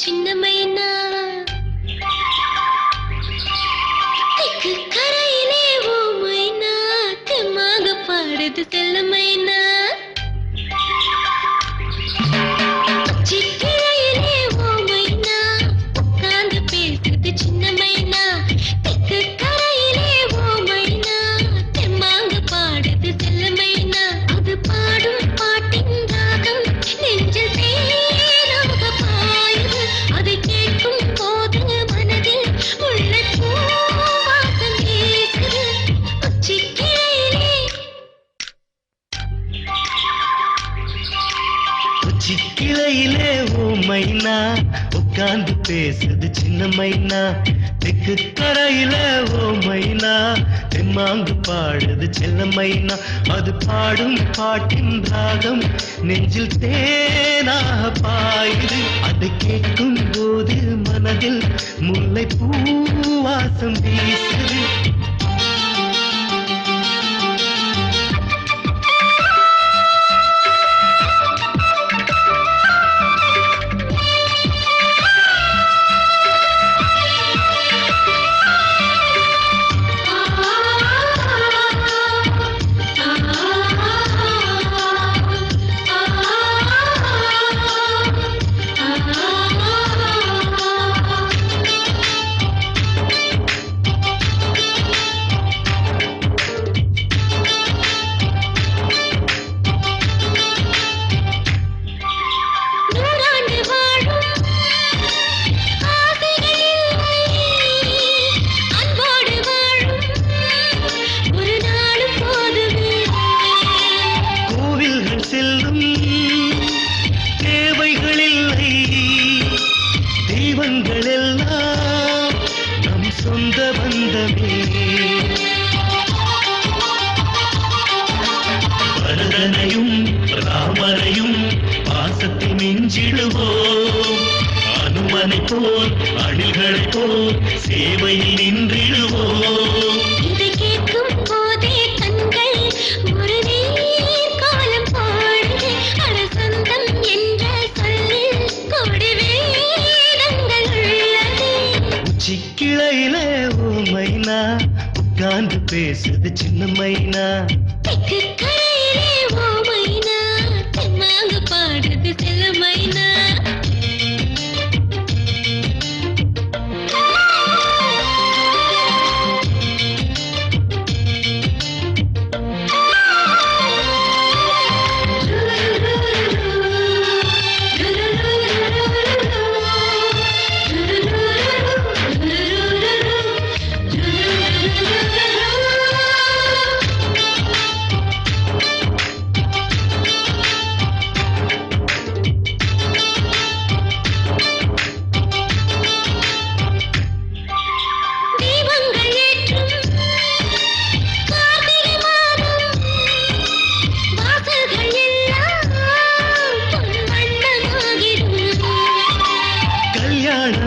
சின்ன மைனா தெற்கு கரையிலே ஓ மைனா தெம்மாக பாடுது செல்ல மைனா சிக்கிழையிலே ஓ மைனா உட்கார்ந்து பேசுது சின்ன மைனா தெற்கு கரையிலே ஓ மைனா தெம்மாக பாடுது செல்ல மைனா அது பாடும் பாட்டின் ராகம் நெஞ்சில் தேனாக பாயுது அதை கேட்கும் போது மனதில் உள்ள பூவாசம் வீசுது சிக்கிளையிலே ஓ மைனா உட்கார்ந்து பேசுது சின்ன மைனா தெற்கு கரையில ஓ மைனா தெம்மாங்கு பாடுது செல்ல மைனா அது பாடும் பாட்டின் ராகம் நெஞ்சில் தேனாக பாயுது அதை கேட்கும் போது மனதில் முல்லை பூவாசம் வீசுது பரதனையும் ராமரையும் பாசத்தில் மிஞ்சிடுவோம் அனுமனை போல் அணில்களை போல் சேவையில் நின்றிடுவோம் இதை கேட்கும் போதே கண்கள் ஒரு நீர் காலம் பாடுது அழசந்தம் என்ற சொல்லில் கொடி வேதங்கள் உள்ளது சிக்கிளையிலே ஓ மைனா உட்கார்ந்து பேசுது சின்ன மைனா தெற்கு கரையிலே ஓ மைனா தெம்மாக பாடுது செல்ல மைனா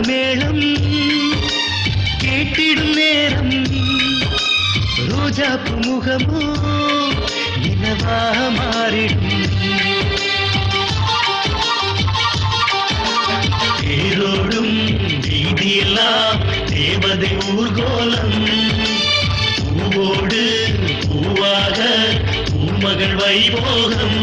மேளம் கேட்டிடும் நேரம் ரோஜாப்பு முகமோ இனவாக மாறிடும் தேரோடும் வீதியெல்லாம் தேவதை ஊர்கோலம் பூவோடு பூவாக பூமகள் வைபோகம்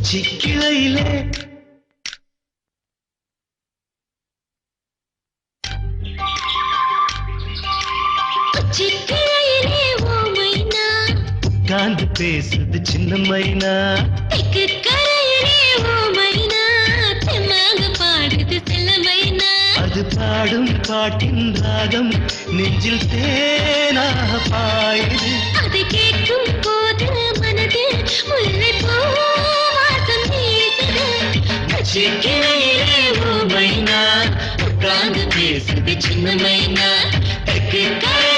சிக்கிளையிலே சிக்கிளையிலே ஓ மைனா உட்கார்ந்து பேசுது சின்ன மைனா தெற்கு கரையிலே ஓ மைனா தெம்மாக பாடுது செல்ல மைனா அது பாடும் பாட்டின் ராகம் நெஞ்சில் தேனாக பாயுது அதை கேட்கும் போது மனதில் முல்லை பூவாசம் வீசுது சிக்கிளையிலே ஓ மைனா உட்கார்ந்து பேசுது சின்ன மைனா தெற்கு கரை